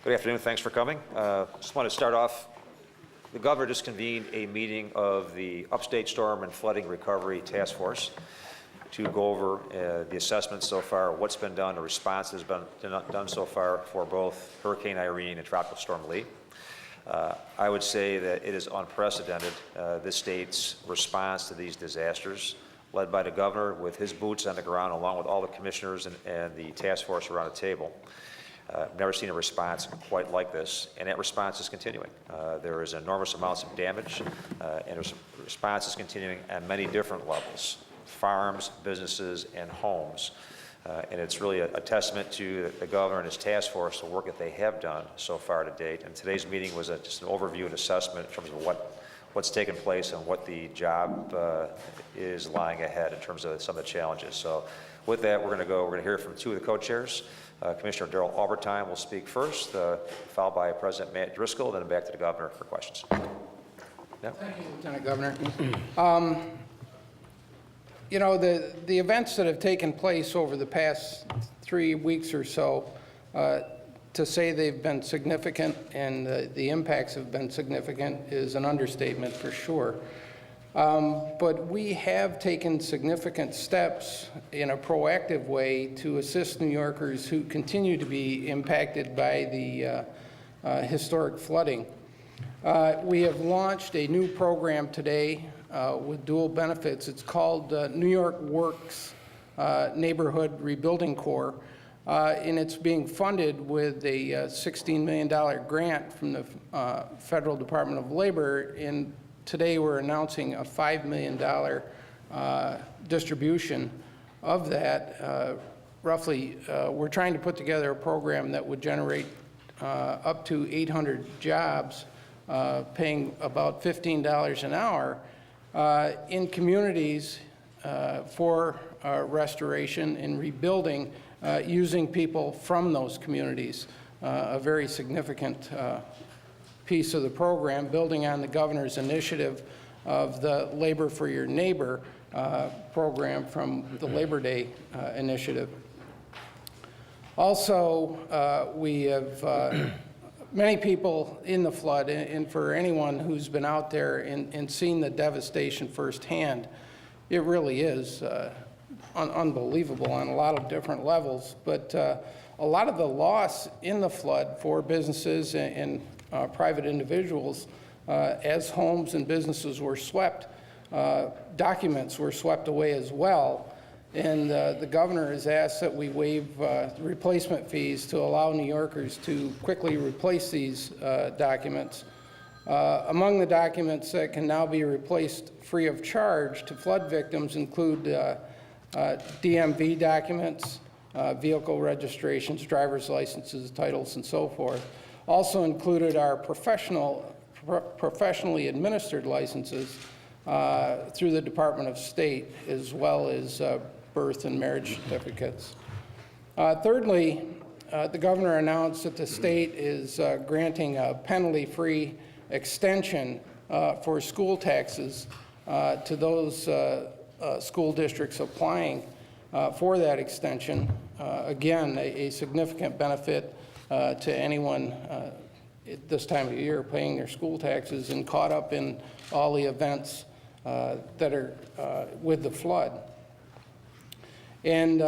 Good afternoon. Thanks for coming. Just want to start off. The governor just convened a meeting of the Upstate Storm and Flooding Recovery Task Force to go over the assessments so far, what's been done, the response has been done so far for both Hurricane Irene and Tropical Storm Lee. I would say that it is unprecedented, this state's response to these disasters, led by the governor with his boots on the ground, along with all the commissioners and the task force around the table. Never seen a response quite like this, and that response is continuing. There is enormous amounts of damage, and the response is continuing at many different levels: farms, businesses, and homes. And it's really a testament to the governor and his task force, the work that they have done so far to date. And today's meeting was just an overview and assessment in terms of what's taken place and what the job is lying ahead in terms of some of the challenges. So with that, we're going to hear from two of the co-chairs. Commissioner Darrell Albertine will speak first, followed by President Matt Driscoll, then back to the governor for questions. Yeah. Thank you, Lieutenant Governor. You know, the events that have taken place over the past 3 weeks or so, to say they've been significant and the impacts have been significant is an understatement for sure. But we have taken significant steps in a proactive way to assist New Yorkers who continue to be impacted by the historic flooding. We have launched a new program today with dual benefits. It's called New York Works Neighborhood Rebuilding Corps, and it's being funded with a $16 million grant from the Federal Department of Labor. And today we're announcing a $5 million distribution of that. Roughly, we're trying to put together a program that would generate up to 800 jobs, paying about $15 an hour in communities for restoration and rebuilding using people from those communities. A very significant piece of the program, building on the governor's initiative of the Labor for Your Neighbor program from the Labor Day initiative. Also, we have many people in the flood, and for anyone who's been out there and seen the devastation firsthand, it really is unbelievable on a lot of different levels. But a lot of the loss in the flood for businesses and private individuals, as homes and businesses were swept, documents were swept away as well. And the governor has asked that we waive replacement fees to allow New Yorkers to quickly replace these documents. Among the documents that can now be replaced free of charge to flood victims include DMV documents, vehicle registrations, driver's licenses, titles, and so forth. Also included are professionally administered licenses through the Department of State, as well as birth and marriage certificates. Thirdly, the governor announced that the state is granting a penalty-free extension for school taxes to those school districts applying for that extension. Again, a significant benefit to anyone at this time of year paying their school taxes and caught up in all the events that are with the flood. And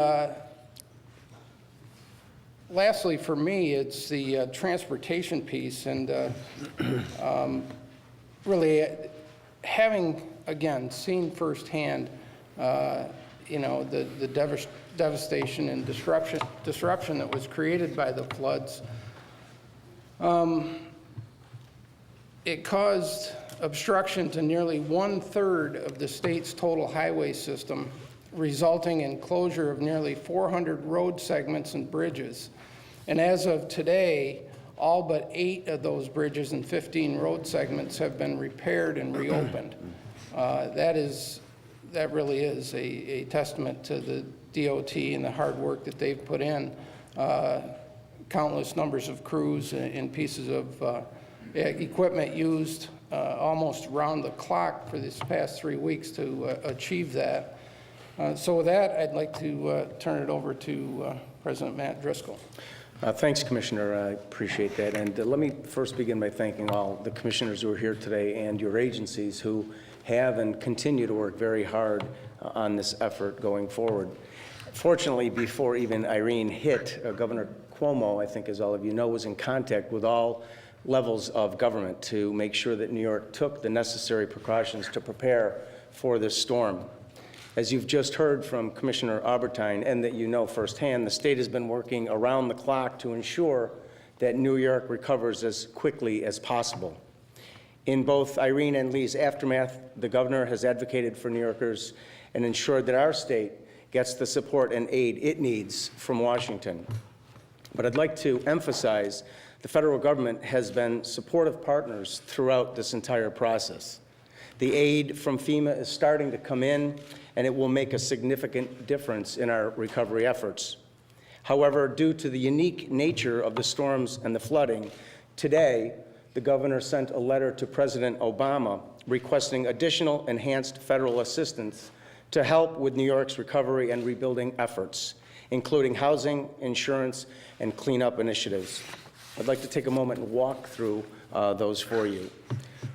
lastly, for me, it's the transportation piece, and really having, again, seen firsthand, you know, the devastation and disruption that was created by the floods. It caused obstruction to nearly 1/3 of the state's total highway system, resulting in closure of nearly 400 road segments and bridges. And as of today, all but 8 of those bridges and 15 road segments have been repaired and reopened. That really is a testament to the DOT and the hard work that they've put in. Countless numbers of crews and pieces of equipment used almost round the clock for this past 3 weeks to achieve that. So with that, I'd like to turn it over to President Matt Driscoll. Thanks, Commissioner. I appreciate that. And let me first begin by thanking all the commissioners who are here today and your agencies who have and continue to work very hard on this effort going forward. Fortunately, before even Irene hit, Governor Cuomo, I think as all of you know, was in contact with all levels of government to make sure that New York took the necessary precautions to prepare for this storm. As you've just heard from Commissioner Albertine, and that you know firsthand, the state has been working around the clock to ensure that New York recovers as quickly as possible. In both Irene and Lee's aftermath, the governor has advocated for New Yorkers and ensured that our state gets the support and aid it needs from Washington. But I'd like to emphasize the federal government has been supportive partners throughout this entire process. The aid from FEMA is starting to come in, and it will make a significant difference in our recovery efforts. However, due to the unique nature of the storms and the flooding, today the governor sent a letter to President Obama requesting additional enhanced federal assistance to help with New York's recovery and rebuilding efforts, including housing, insurance, and cleanup initiatives. I'd like to take a moment and walk through those for you.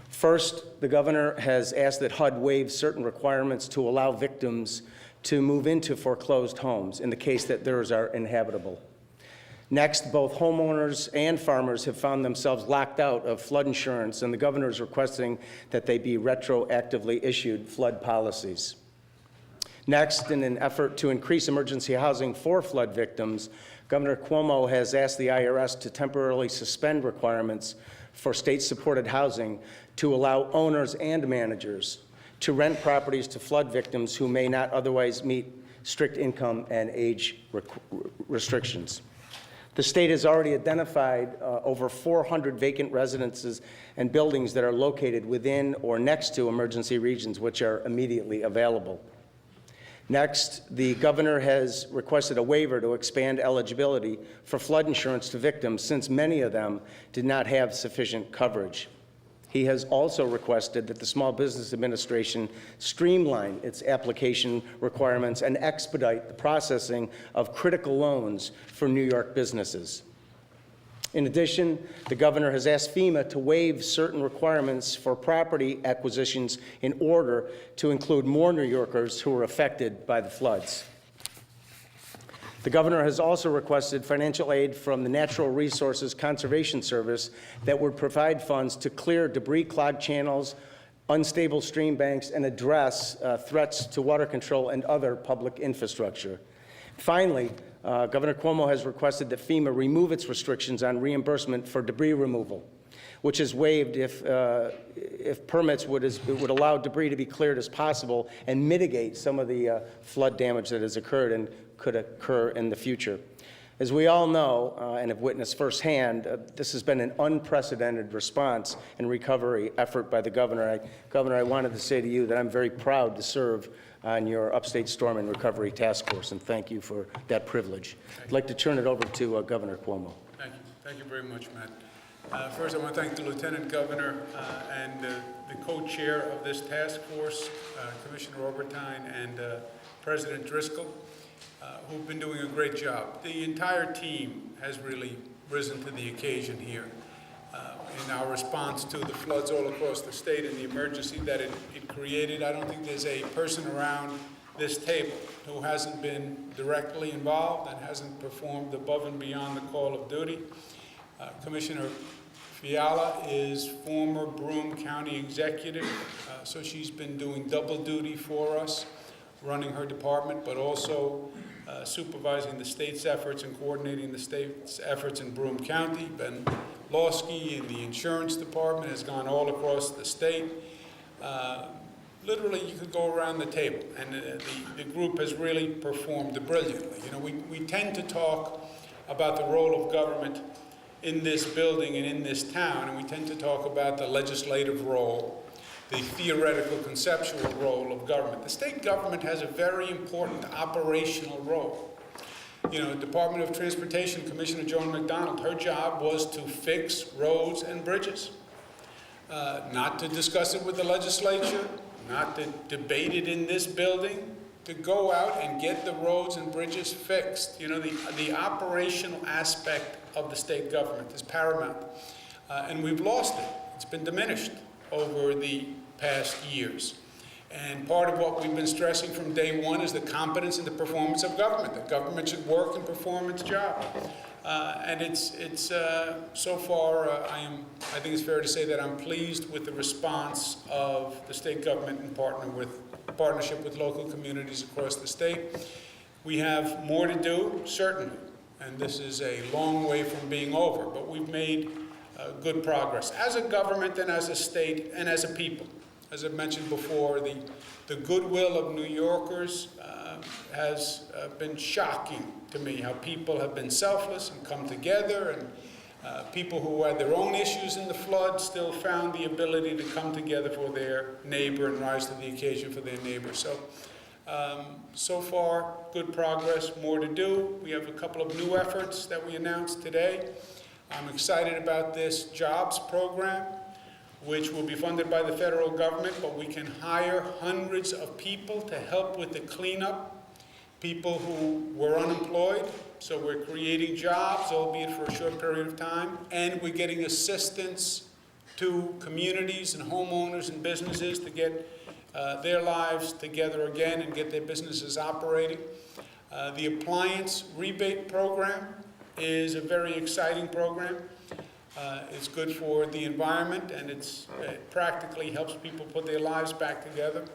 First, the governor has asked that HUD waive certain requirements to allow victims to move into foreclosed homes in the case that theirs are inhabitable. Next, both homeowners and farmers have found themselves locked out of flood insurance, and the governor is requesting that they be retroactively issued flood policies. Next, in an effort to increase emergency housing for flood victims, Governor Cuomo has asked the IRS to temporarily suspend requirements for state-supported housing to allow owners and managers to rent properties to flood victims who may not otherwise meet strict income and age restrictions. The state has already identified over 400 vacant residences and buildings that are located within or next to emergency regions, which are immediately available. Next, the governor has requested a waiver to expand eligibility for flood insurance to victims, since many of them did not have sufficient coverage. He has also requested that the Small Business Administration streamline its application requirements and expedite the processing of critical loans for New York businesses. In addition, the governor has asked FEMA to waive certain requirements for property acquisitions in order to include more New Yorkers who were affected by the floods. The governor has also requested financial aid from the Natural Resources Conservation Service that would provide funds to clear debris-clogged channels, unstable stream banks, and address threats to water control and other public infrastructure. Finally, Governor Cuomo has requested that FEMA remove its restrictions on reimbursement for debris removal, which is waived if permits would allow debris to be cleared as possible and mitigate some of the flood damage that has occurred and could occur in the future. As we all know and have witnessed firsthand, this has been an unprecedented response and recovery effort by the governor. Governor, I wanted to say to you that I'm very proud to serve on your Upstate Storm and Recovery Task Force, and thank you for that privilege. I'd like to turn it over to Governor Cuomo. Thank you. Thank you very much, Matt. First, I want to thank the Lieutenant Governor and the co-chair of this task force, Commissioner Albertine and President Driscoll, who've been doing a great job. The entire team has really risen to the occasion here in our response to the floods all across the state and the emergency that it created. I don't think there's a person around this table who hasn't been directly involved and hasn't performed above and beyond the call of duty. Commissioner Fiala is former Broome County Executive, so she's been doing double duty for us, running her department, but also supervising the state's efforts and coordinating the state's efforts in Broome County. Ben Lawsky in the insurance department has gone all across the state. Literally, you could go around the table, and the group has really performed brilliantly. You know, we tend to talk about the role of government in this building and in this town, and we tend to talk about the legislative role, the theoretical, conceptual role of government. The state government has a very important operational role. You know, Department of Transportation Commissioner Joan McDonald, her job was to fix roads and bridges, not to discuss it with the legislature, not to debate it in this building, to go out and get the roads and bridges fixed. You know, the operational aspect of the state government is paramount. And we've lost it. It's been diminished over the past years. And part of what we've been stressing from day one is the competence and the performance of government. The government should work and perform its job. And it's so far, I think it's fair to say that I'm pleased with the response of the state government in partnership with local communities across the state. We have more to do, certainly, and this is a long way from being over, but we've made good progress as a government and as a state and as a people. As I mentioned before, the goodwill of New Yorkers has been shocking to me, how people have been selfless and come together, and people who had their own issues in the flood still found the ability to come together for their neighbor and rise to the occasion for their neighbor. So, so far, good progress, more to do. We have a couple of new efforts that we announced today. I'm excited about this jobs program, which will be funded by the federal government, but we can hire hundreds of people to help with the cleanup, people who were unemployed. So we're creating jobs, albeit for a short period of time, and we're getting assistance to communities and homeowners and businesses to get their lives together again and get their businesses operating. The appliance rebate program is a very exciting program. It's good for the environment, and it practically helps people put their lives back together.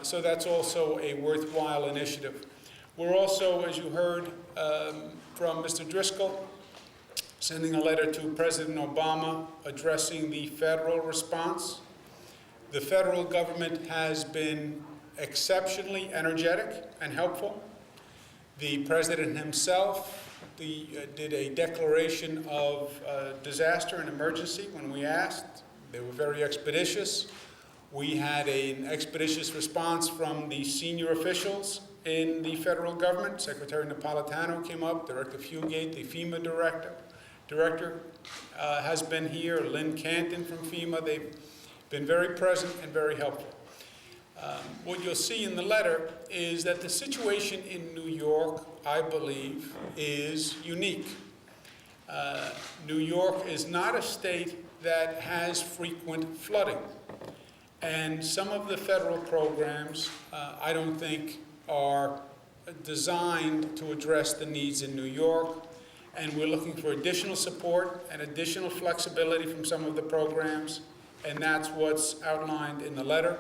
So that's also a worthwhile initiative. We're also, as you heard from Mr. Driscoll, sending a letter to President Obama addressing the federal response. The federal government has been exceptionally energetic and helpful. The president himself did a declaration of disaster and emergency when we asked. They were very expeditious. We had an expeditious response from the senior officials in the federal government. Secretary Napolitano came up, Director Fugate, the FEMA director has been here, Lynn Canton from FEMA. They've been very present and very helpful. What you'll see in the letter is that the situation in New York, I believe, is unique. New York is not a state that has frequent flooding. And some of the federal programs, I don't think, are designed to address the needs in New York. And we're looking for additional support and additional flexibility from some of the programs. And that's what's outlined in the letter.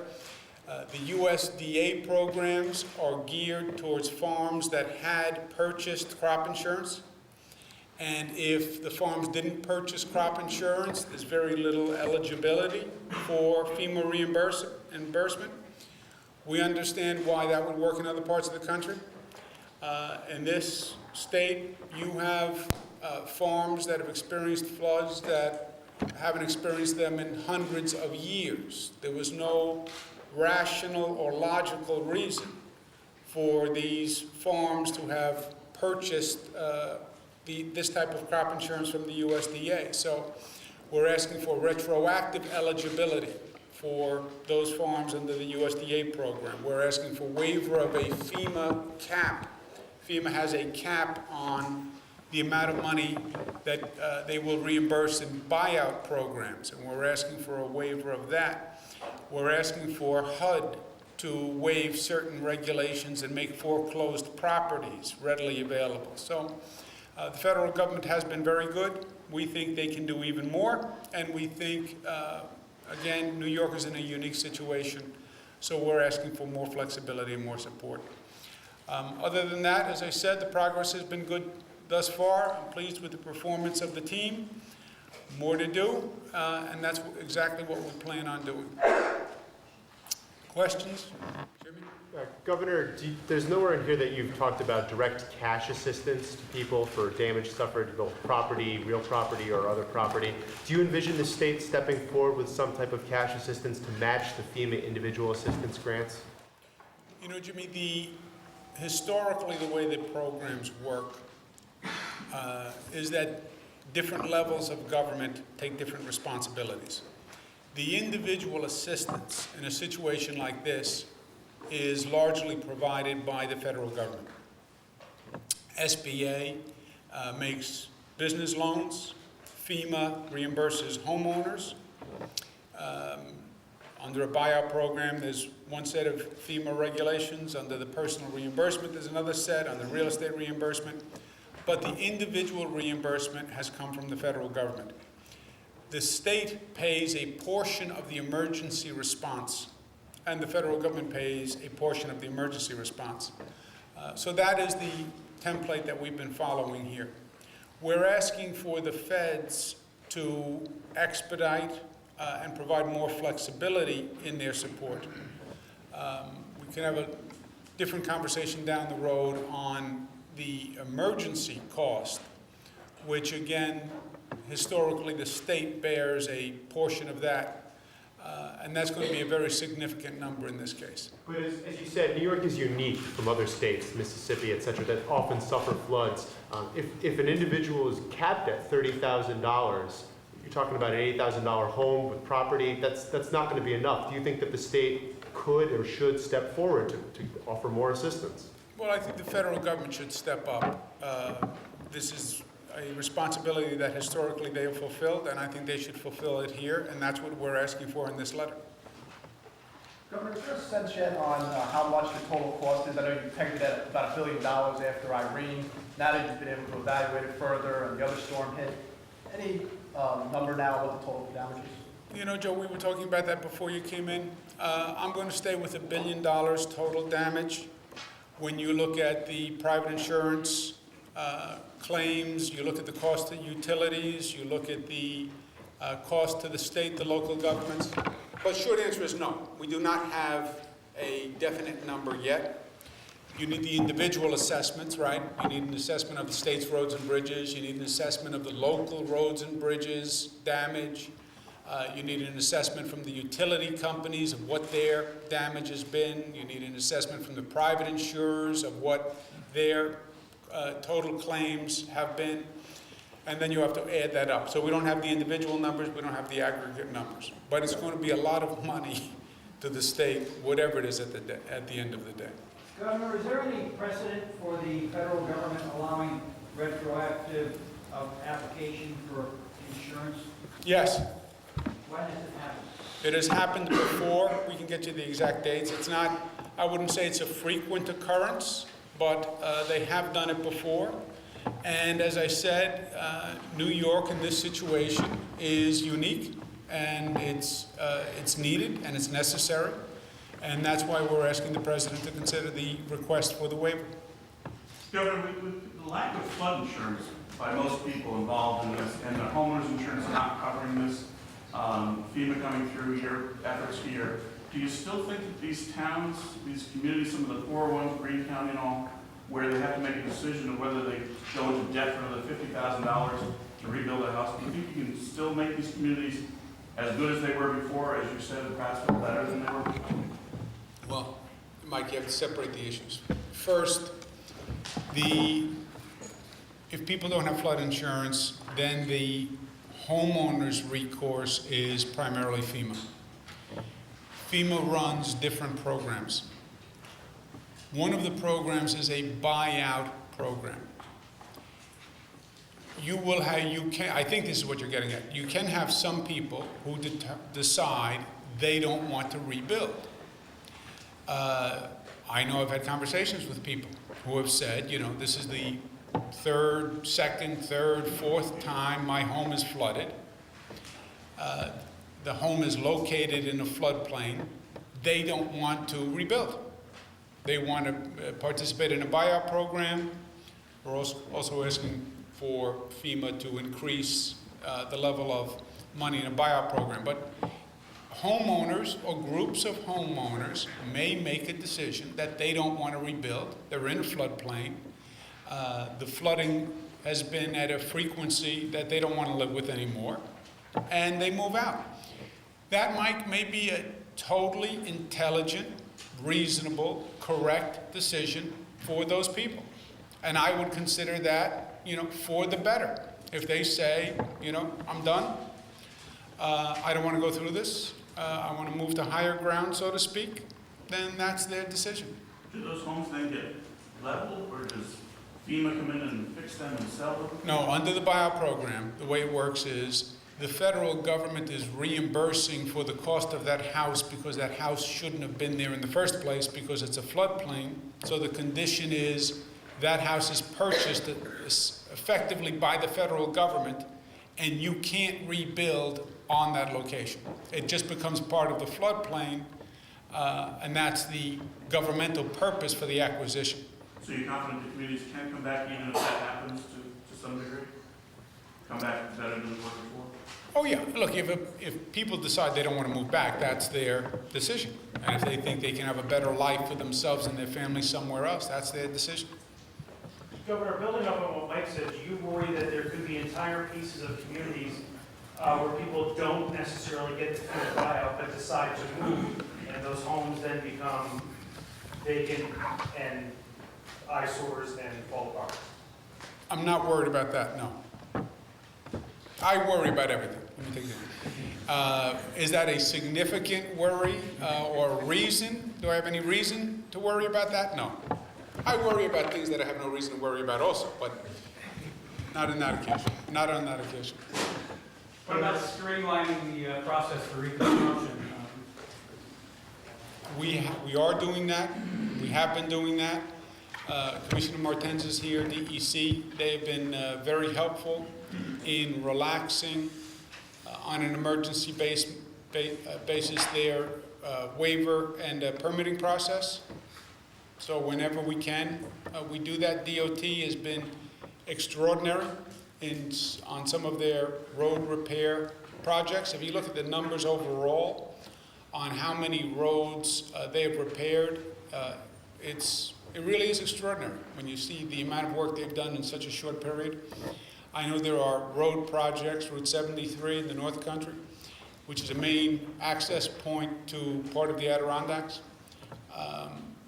The USDA programs are geared towards farms that had purchased crop insurance. And if the farms didn't purchase crop insurance, there's very little eligibility for FEMA reimbursement. We understand why that would work in other parts of the country. In this state, you have farms that have experienced floods that haven't experienced them in hundreds of years. There was no rational or logical reason for these farms to have purchased this type of crop insurance from the USDA. So we're asking for retroactive eligibility for those farms under the USDA program. We're asking for waiver of a FEMA cap. FEMA has a cap on the amount of money that they will reimburse in buyout programs, and we're asking for a waiver of that. We're asking for HUD to waive certain regulations and make foreclosed properties readily available. So the federal government has been very good. We think they can do even more, and we think, again, New York is in a unique situation, so we're asking for more flexibility and more support. Other than that, as I said, the progress has been good thus far. I'm pleased with the performance of the team. More to do, and that's exactly what we plan on doing. Questions? Jimmy? Governor, there's nowhere in here that you've talked about direct cash assistance to people for damage suffered, both property, real property, or other property. Do you envision the state stepping forward with some type of cash assistance to match the FEMA individual assistance grants? You know, Jimmy, historically the way the programs work is that different levels of government take different responsibilities. The individual assistance in a situation like this is largely provided by the federal government. SBA makes business loans. FEMA reimburses homeowners. Under a buyout program, there's one set of FEMA regulations. Under the personal reimbursement, there's another set. Under real estate reimbursement. But the individual reimbursement has come from the federal government. The state pays a portion of the emergency response, and the federal government pays a portion of the emergency response. So that is the template that we've been following here. We're asking for the feds to expedite and provide more flexibility in their support. We can have a different conversation down the road on the emergency cost, which again, historically the state bears a portion of that, and that's going to be a very significant number in this case. But as you said, New York is unique from other states, Mississippi, et cetera, that often suffer floods. If an individual is capped at $30,000, you're talking about an $80,000 home with property, that's not going to be enough. Do you think that the state could or should step forward to offer more assistance? Well, I think the federal government should step up. This is a responsibility that historically they have fulfilled, and I think they should fulfill it here, and that's what we're asking for in this letter. Governor, is there a sense yet on how much the total cost is? I know you pegged it at about $1 billion after Irene. Now that you've been able to evaluate it further and the other storm hit, any number now what the total damage is? You know, Joe, we were talking about that before you came in. I'm going to stay with $1 billion total damage. When you look at the private insurance claims, you look at the cost of utilities, you look at the cost to the state, the local governments. But short answer is no. We do not have a definite number yet. You need the individual assessments, right? You need an assessment of the state's roads and bridges. You need an assessment of the local roads and bridges damage. You need an assessment from the utility companies of what their damage has been. You need an assessment from the private insurers of what their total claims have been. And then you have to add that up. So we don't have the individual numbers, we don't have the aggregate numbers. But it's going to be a lot of money to the state, whatever it is at the end of the day. Governor, is there any precedent for the federal government allowing retroactive application for insurance? Yes, When has it happened? it has happened before. We can get you the exact dates. It's not, I wouldn't say it's a frequent occurrence, but they have done it before. And as I said, New York in this situation is unique, and it's needed and it's necessary. And that's why we're asking the President to consider the request for the waiver. Governor, with the lack of flood insurance by most people involved in this, and the homeowners insurance not covering this, FEMA coming through your efforts here, do you still think that these towns, these communities, some of the poor ones, Greene County and all, where they have to make a decision of whether they go into debt for another $50,000 to rebuild a house, do you think you can still make these communities as good as they were before, as you said, perhaps better than they were before? Well, Mike, you have to separate the issues. First, if people don't have flood insurance, then the homeowner's recourse is primarily FEMA. FEMA runs different programs. One of the programs is a buyout program. I think this is what you're getting at. You can have some people who decide they don't want to rebuild. I know I've had conversations with people who have said, you know, this is the second, third, fourth time my home is flooded. The home is located in a floodplain. They don't want to rebuild. They want to participate in a buyout program. We're also asking for FEMA to increase the level of money in a buyout program. But homeowners or groups of homeowners may make a decision that they don't want to rebuild. They're in a floodplain. The flooding has been at a frequency that they don't want to live with anymore, and they move out. That may be a totally intelligent, reasonable, correct decision for those people. And I would consider that, you know, for the better. If they say, you know, I'm done, I don't want to go through this, I want to move to higher ground, so to speak, then that's their decision. Do those homes then get leveled, or does FEMA come in and fix them and sell them? No, under the buyout program, the way it works is the federal government is reimbursing for the cost of that house because that house shouldn't have been there in the first place because it's a floodplain. So the condition is that house is purchased effectively by the federal government, and you can't rebuild on that location. It just becomes part of the floodplain, and that's the governmental purpose for the acquisition. So you're confident the communities can come back even if that happens to some degree? Come back better than they were before? Oh, yeah. Look, if people decide they don't want to move back, that's their decision. And if they think they can have a better life for themselves and their family somewhere else, that's their decision. Governor, building up on what Mike said, do you worry that there could be entire pieces of communities where people don't necessarily get the full buyout but decide to move, and those homes then become vacant and eyesores and fall apart? I'm not worried about that, no. I worry about everything. Let me take that. Is that a significant worry or reason? Do I have any reason to worry about that? No. I worry about things that I have no reason to worry about also, but not in that occasion. Not on that occasion. What about streamlining the process for reconstruction? We are doing that. We have been doing that. Commissioner Martens is here, DEC. They've been very helpful in relaxing on an emergency basis their waiver and permitting process. So whenever we can, we do that. DOT has been extraordinary on some of their road repair projects. If you look at the numbers overall on how many roads they have repaired, it really is extraordinary when you see the amount of work they've done in such a short period. I know there are road projects, Route 73 in the North Country, which is a main access point to part of the Adirondacks,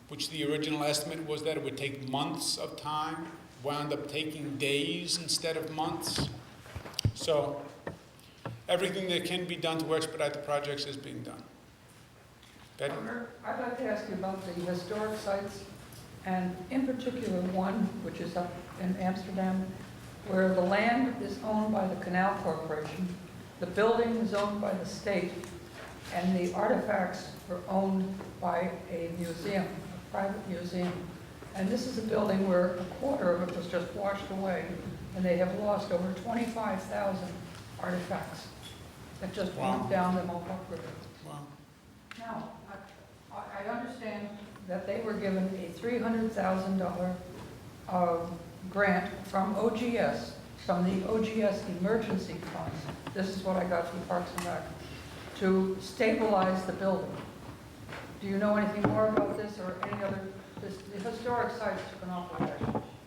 which the original estimate was that it would take months of time, wound up taking days instead of months. So everything that can be done to expedite the projects is being done. Betty? Governor, I'd like to ask you about the historic sites, and in particular one which is up in Amsterdam, where the land is owned by the Canal Corporation, the building is owned by the state, and the artifacts are owned by a museum, a private museum. And this is a building where a quarter of it was just washed away, and they have lost over 25,000 artifacts that just went down the Mohawk River. Wow. Now, I understand that they were given a $300,000 grant from OGS, from the OGS emergency funds. This is what I got from Parks and Rec, to stabilize the building. Do you know anything more about this or any other? The historic sites took an awful hit.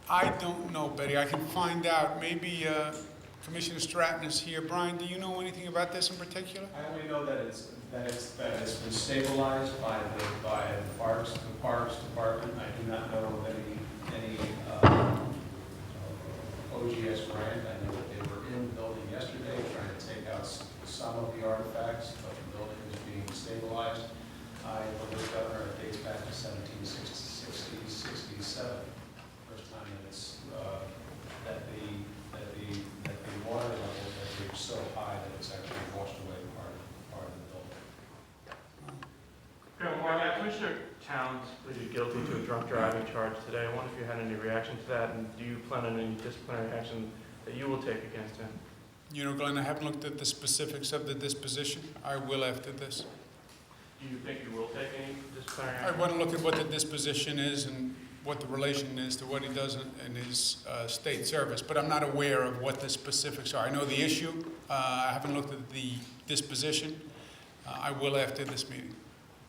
I don't know, Betty. I can find out. Maybe Commissioner Stratton is here. Brian, do you know anything about this in particular? I only know that it's been stabilized by the Parks Department. I do not know of any OGS grant. I know that they were in the building yesterday trying to take out some of the artifacts, but the building is being stabilized. I believe, Governor, it dates back to 1767. First time that it's that the water level has reached so high that it's actually washed away part of the building. Commissioner Towns pleaded guilty to a drunk driving charge today. I wonder if you had any reaction to that, and do you plan on any disciplinary action that you will take against him? You know, Glenn, I haven't looked at the specifics of the disposition. I will after this. Do you think you will take any disciplinary I action? want to look at what the disposition is and what the relation is to what he does in his state service, but I'm not aware of what the specifics are. I know the issue. I haven't looked at the disposition. I will after this meeting.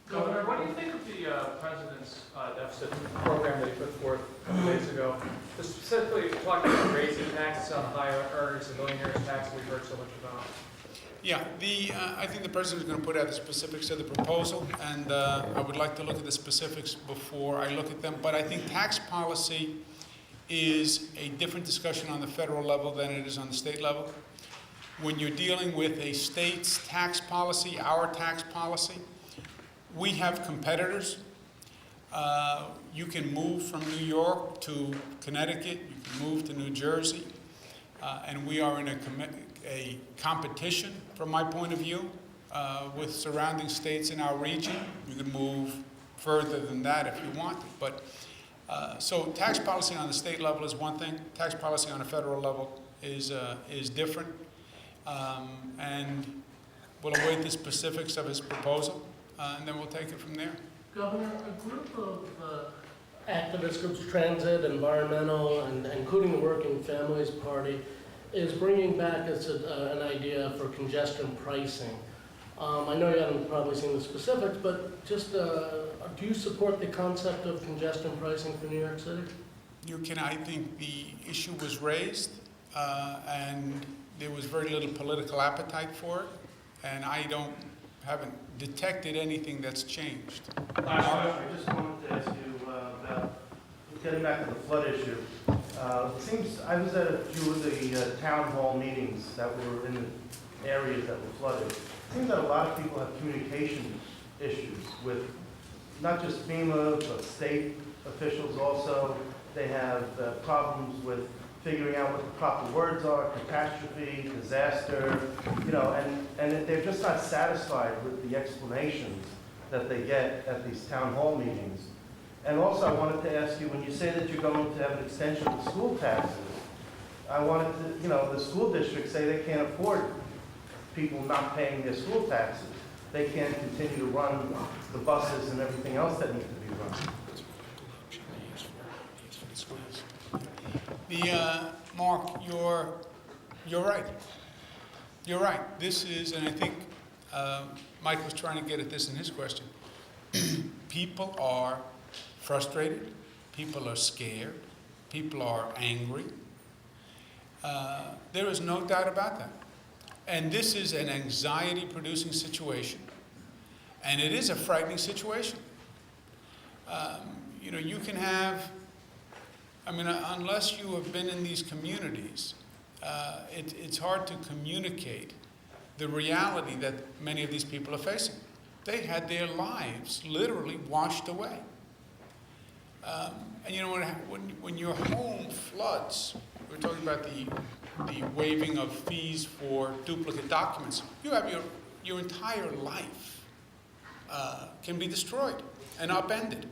Governor, what do you think of the president's deficit program that he put forth a couple days ago? Specifically talking about raising taxes on higher earners and millionaires tax we've heard so much about. Yeah, I think the president is going to put out the specifics of the proposal, and I would like to look at the specifics before I look at them. But I think tax policy is a different discussion on the federal level than it is on the state level. When you're dealing with a state's tax policy, our tax policy, we have competitors You can move from New York to Connecticut, you can move to New Jersey, and we are in a competition, from my point of view, with surrounding states in our region. You can move further than that if you want to. But, so tax policy on the state level is one thing. Tax policy on a federal level is different. And we'll await the specifics of his proposal, and then we'll take it from there. Governor, a group of activist groups, transit, environmental, and including the Working Families Party, is bringing back an idea for congestion pricing. I know you haven't probably seen the specifics, but just do you support the concept of congestion pricing for New York City? I think the issue was raised, and there was very little political appetite for it, and I haven't detected anything that's changed. I just wanted to ask you about, getting back to the flood issue. It seems, I was at a few of the town hall meetings that were in the areas that were flooded. It seems that a lot of people have communication issues with not just FEMA, but state officials also. They have problems with figuring out what the proper words are, catastrophe, disaster, and they're just not satisfied with the explanations that they get at these town hall meetings. And also, I wanted to ask you, when you say that you're going to have an extension of school taxes, I wanted to, the school districts say they can't afford people not paying their school taxes. They can't continue to run the buses and everything else that needs to be run. Mark, you're right. You're right. This is, and I think Mike was trying to get at this in his question. People are frustrated. People are scared. People are angry. There is no doubt about that. And this is an anxiety-producing situation. And it is a frightening situation. You can have, unless you have been in these communities, it's hard to communicate the reality that many of these people are facing. They had their lives literally washed away. When your home floods, we're talking about the waiving of fees for duplicate documents, you have your entire life can be destroyed and upended.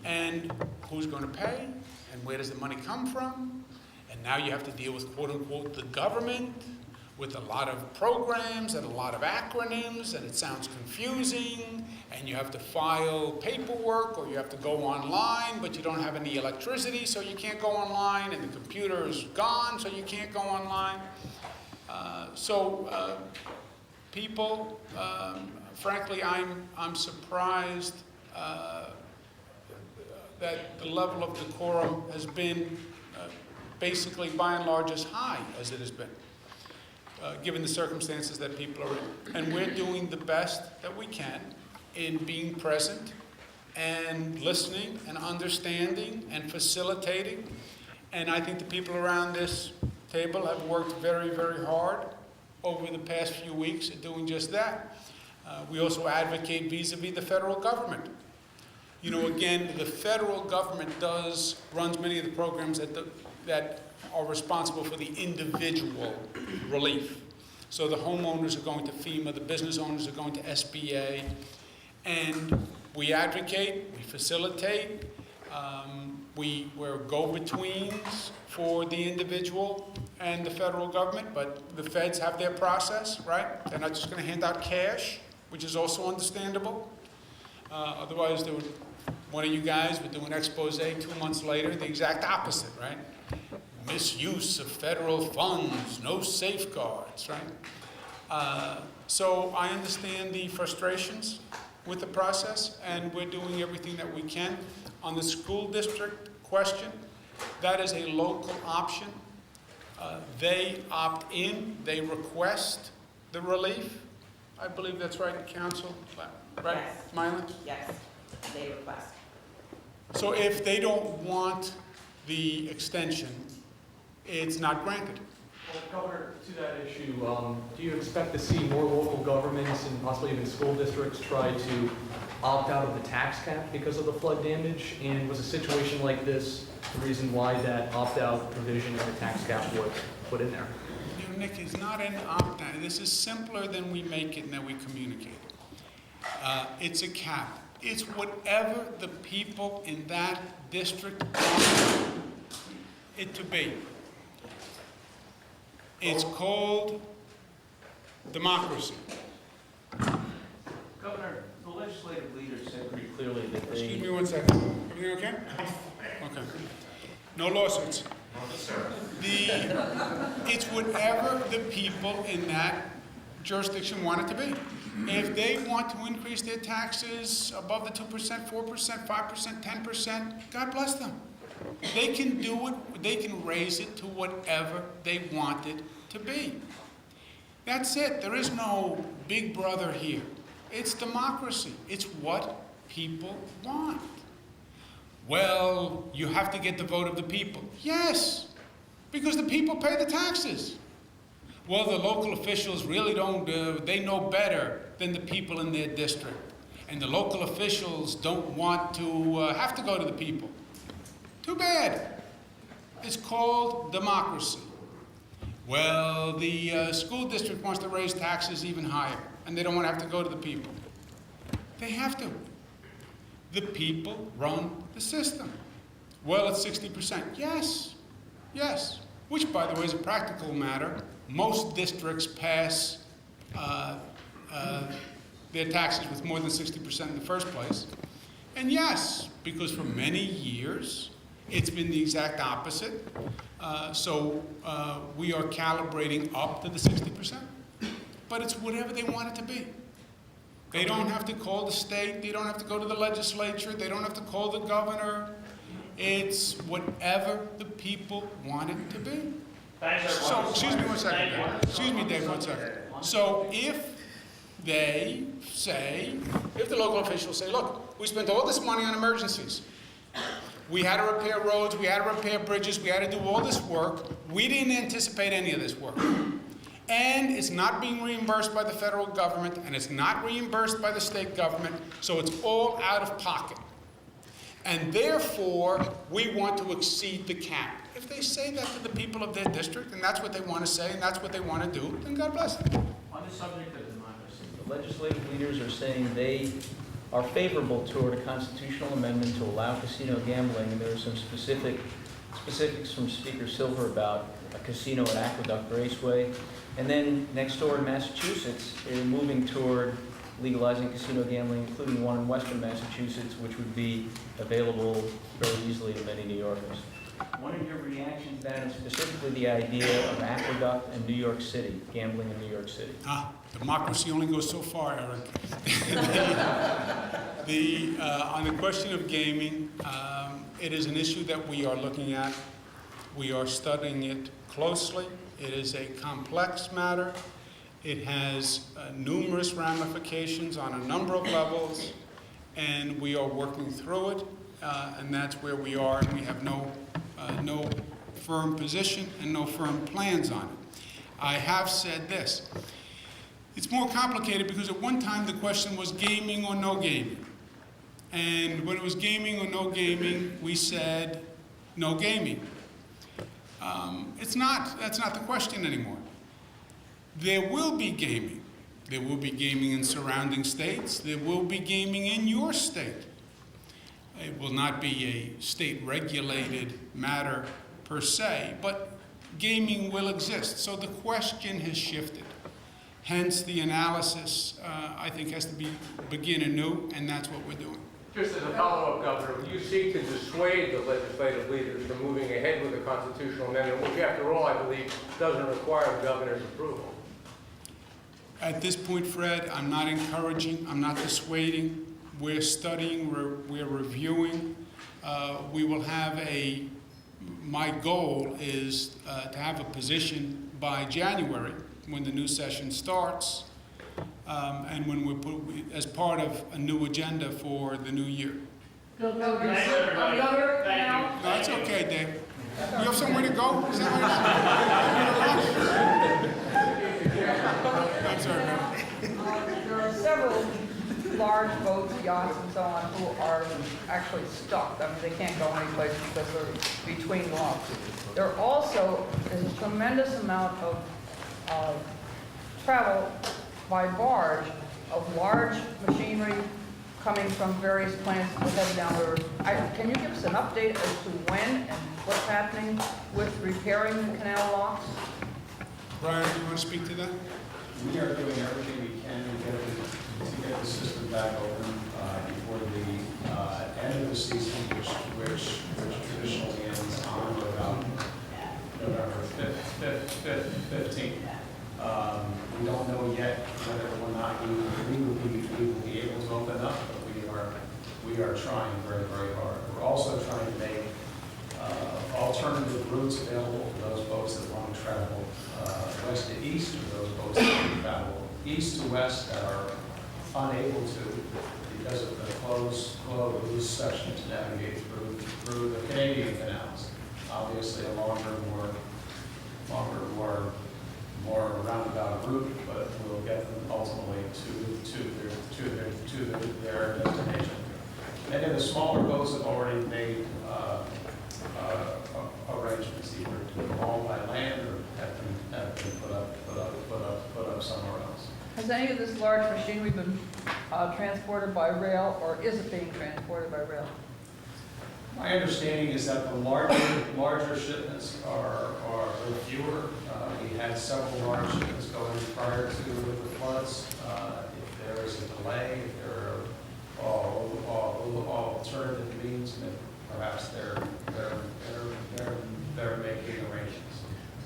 And who's going to pay? And where does the money come from? And now you have to deal with, quote unquote, the government, with a lot of programs and a lot of acronyms, and it sounds confusing, and you have to file paperwork, or you have to go online, but you don't have any electricity, so you can't go online, and the computer is gone, so you can't go online. People, frankly, I'm surprised that the level of decorum has been basically, by and large, as high as it has been, given the circumstances that people are in. And we're doing the best that we can in being present and listening and understanding and facilitating. And I think the people around this table have worked very, very hard over the past few weeks at doing just that. We also advocate vis-a-vis the federal government. Again, the federal government runs many of the programs that are responsible for the individual relief. So the homeowners are going to FEMA, the business owners are going to SBA, and we advocate, we facilitate, we're go-betweens for the individual and the federal government, but the feds have their process, right? They're not just going to hand out cash, which is also understandable. Otherwise, one of you guys would do an expose 2 months later, the exact opposite, right? Misuse of federal funds, no safeguards, right? So I understand the frustrations with the process, and we're doing everything that we can. On the school district question, that is a local option. They opt in, they request the relief. I believe that's right, Council, right, Yes. Mylan? Yes, they request. So if they don't want the extension, it's not granted. Well, Governor, to that issue, do you expect to see more local governments and possibly even school districts try to opt out of the tax cap because of the flood damage? And was a situation like this the reason why that opt-out provision in the tax cap was put in there? Nick, it's not an opt-out. This is simpler than we make it and that we communicate. It's a cap. It's whatever the people in that district want it to be. It's called democracy. Governor, the legislative leader said pretty clearly that they... Excuse me one second. Everything okay? Okay. No lawsuits. It's whatever the people in that jurisdiction want it to be. If they want to increase their taxes above the 2%, 4%, 5%, 10%, God bless them. They can do it, they can raise it to whatever they want it to be. That's it. There is no big brother here. It's democracy. It's what people want. Well, you have to get the vote of the people. Yes, because the people pay the taxes. Well, the local officials really don't, they know better than the people in their district. And the local officials don't want to have to go to the people. Too bad. It's called democracy. Well, the school district wants to raise taxes even higher, and they don't want to have to go to the people. They have to. The people run the system. Well, it's 60%. Yes, yes. Which, by the way, is a practical matter. Most districts pass their taxes with more than 60% in the first place. And yes, because for many years, it's been the exact opposite. So we are calibrating up to the 60%. But it's whatever they want it to be. They don't have to call the state. They don't have to go to the legislature. They don't have to call the governor. It's whatever the people want it to be. So, excuse me one second, Dave. Excuse me, Dave, one second. So if they say, if the local officials say, look, we spent all this money on emergencies. We had to repair roads, we had to repair bridges, we had to do all this work. We didn't anticipate any of this work. And it's not being reimbursed by the federal government, and it's not reimbursed by the state government, so it's all out of pocket. And therefore, we want to exceed the cap. If they say that to the people of their district, and that's what they want to say, and that's what they want to do, then God bless them. On the subject of democracy, the legislative leaders are saying they are favorable toward a constitutional amendment to allow casino gambling, and there are some specifics from Speaker Silver about a casino at Aqueduct Raceway. And then next door in Massachusetts, they're moving toward legalizing casino gambling, including one in western Massachusetts, which would be available very easily to many New Yorkers. What are your reactions to that, and specifically the idea of Aqueduct and New York City, gambling in New York City? Democracy only goes so far, Eric. On the question of gaming, it is an issue that we are looking at. We are studying it closely. It is a complex matter. It has numerous ramifications on a number of levels, and we are working through it, and that's where we are, and we have no firm position and no firm plans on it. I have said this. It's more complicated because at one time the question was gaming or no gaming. And when it was gaming or no gaming, we said no gaming. That's not the question anymore. There will be gaming. There will be gaming in surrounding states. There will be gaming in your state. It will not be a state-regulated matter per se, but gaming will exist. So the question has shifted. Hence, the analysis, I think, has to begin anew, and that's what we're doing. Just as a follow-up, Governor, you seek to dissuade the legislative leaders from moving ahead with a constitutional amendment, which, after all, I believe, doesn't require the governor's approval. At this point, Fred, I'm not encouraging, I'm not dissuading. We're studying, we're reviewing. We will have my goal is to have a position by January when the new session starts, and when we're as part of a new agenda for the new year. Governor, No, that's okay, Dave. You have somewhere to go? Is that what it is? I'm sorry, man. There are several large boats, yachts, and so on, who are actually stuck. I mean, they can't go anyplace because they're between locks. There also is a tremendous amount of travel by barge of large machinery coming from various plants that head down the river. Can you give us an update as to when and what's happening with repairing the canal locks? Brian, do you want to speak to that? We are doing everything we can to get the system back open before the end of the season, which traditionally ends on or about November 15th. We don't know yet whether or not we will be able to open up, but we are trying very, very hard. We're also trying to make alternative routes available for those boats that want to travel west to east, or those boats that travel east to west that are unable to because of the closed section to navigate through the Canadian canals. Obviously, a longer, more roundabout route, but will get them ultimately to their destination. Many of the smaller boats have already made arrangements either to haul by land or have been put up somewhere else. Has any of this large machinery been transported by rail, or is it being transported by rail? My understanding is that the larger shipments are fewer. We had several large shipments going prior to the floods. If there is a delay, if there are alternative means, then perhaps they're making arrangements.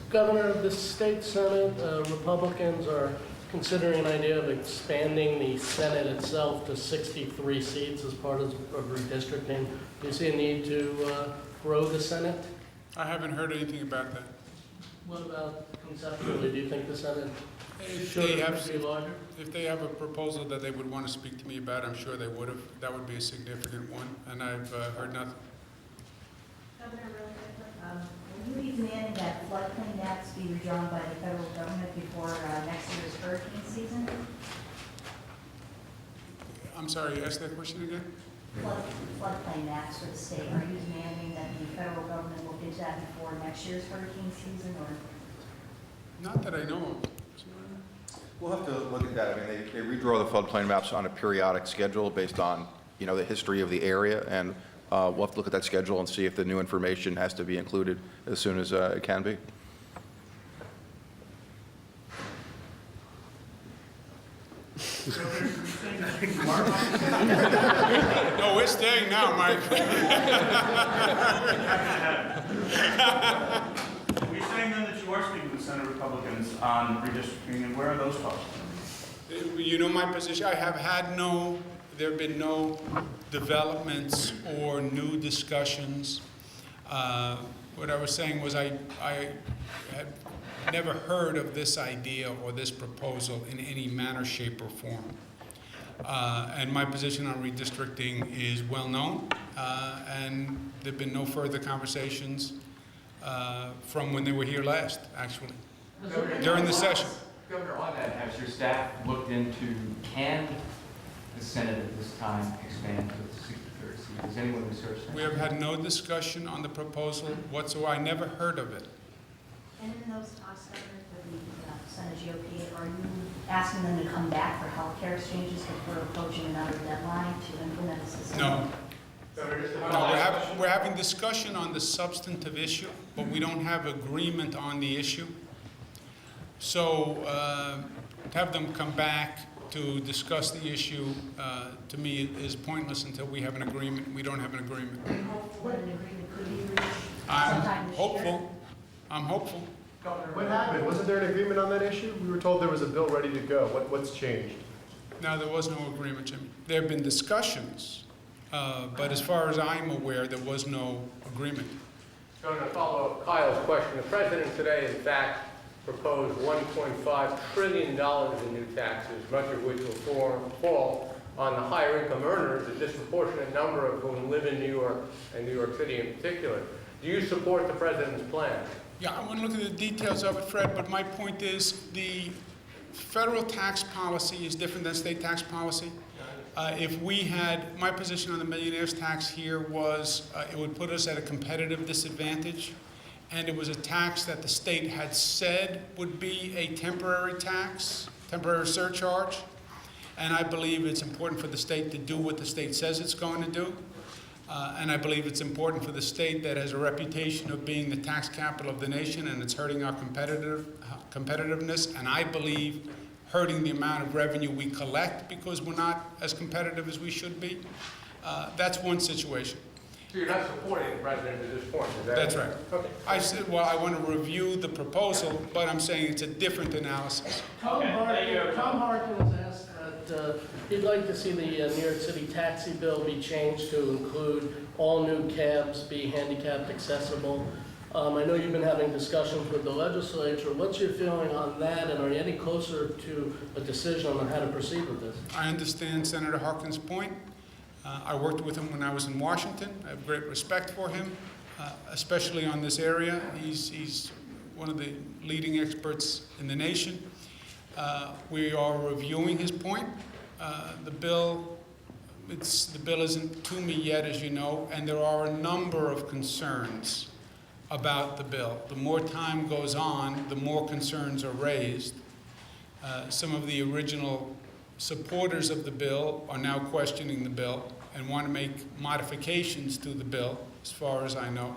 Governor, the state Senate, Republicans are considering an idea of expanding the Senate itself to 63 seats as part of redistricting. Do you see a need to grow the Senate? I haven't heard anything about that. What about conceptually? Do you think the Senate should be larger? If they have a proposal that they would want to speak to me about, I'm sure they would have. That would be a significant one, and I've heard nothing. Governor, really quickly, will you be demanding that floodplain maps be redrawn by the federal government before next year's hurricane season? I'm sorry, ask that question again? Floodplain maps for the state. Are you demanding that the federal government look into that before next year's hurricane season, or? Not that I know of. We'll have to look at that. I mean, they redraw the floodplain maps on a periodic schedule based on, the history of the area, and we'll have to look at that schedule and see if the new information has to be included as soon as it can be. No, we're staying now, Mike. Are you saying then that you are speaking with Senate Republicans on redistricting, and where are those talks? You know my position. there have been no developments or new discussions. What I was saying was I had never heard of this idea or this proposal in any manner, shape, or form. And my position on redistricting is well known, and there have been no further conversations from when they were here last, actually, during the session. Governor, on that, has your staff looked into, can the Senate at this time expand to the 63rd seat? Has anyone researched that? We have had no discussion on the proposal whatsoever. I never heard of it. And in those talks, Governor, with the Senate GOP, are you asking them to come back for health care exchanges if we're approaching another deadline to implement a system? No. We're having discussion on the substantive issue, but we don't have agreement on the issue. So to have them come back to discuss the issue, to me, is pointless until we have an agreement. We don't have an agreement. What an agreement could be reached I'm sometime this hopeful. year? I'm hopeful. What happened? Wasn't there an agreement on that issue? We were told there was a bill ready to go. What's changed? No, there was no agreement, Jimmy. There have been discussions, but as far as I'm aware, there was no agreement. So to follow up Kyle's question, the president today, in fact, proposed $1.5 trillion in new taxes, much of which will fall on the higher income earners, a disproportionate number of whom live in New York and New York City in particular. Do you support the president's plan? Yeah, I want to look at the details of it, Fred, but my point is the federal tax policy is different than state tax policy. If we had, my position on the millionaire's tax here was it would put us at a competitive disadvantage, and it was a tax that the state had said would be a temporary tax, temporary surcharge, and I believe it's important for the state to do what the state says it's going to do. And I believe it's important for the state that has a reputation of being the tax capital of the nation, and it's hurting our competitiveness, and I believe hurting the amount of revenue we collect because we're not as competitive as we should be. That's one situation. So you're not supporting the president at this point, is that? That's right. Okay. I said, well, I want to review the proposal, but I'm saying it's a different analysis. Tom Harkin has asked that he'd like to see the New York City taxi bill be changed to include all new cabs be handicapped accessible. I know you've been having discussions with the legislature. What's your feeling on that, and are you any closer to a decision on how to proceed with this? I understand Senator Harkin's point. I worked with him when I was in Washington. I have great respect for him, especially on this area. He's one of the leading experts in the nation. We are reviewing his point. The bill isn't to me yet, as you know, and there are a number of concerns about the bill. The more time goes on, the more concerns are raised. Some of the original supporters of the bill are now questioning the bill and want to make modifications to the bill, as far as I know.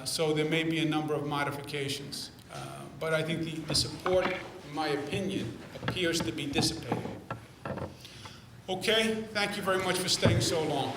So there may be a number of modifications. But I think the support, in my opinion, appears to be dissipating. Okay, thank you very much for staying so long.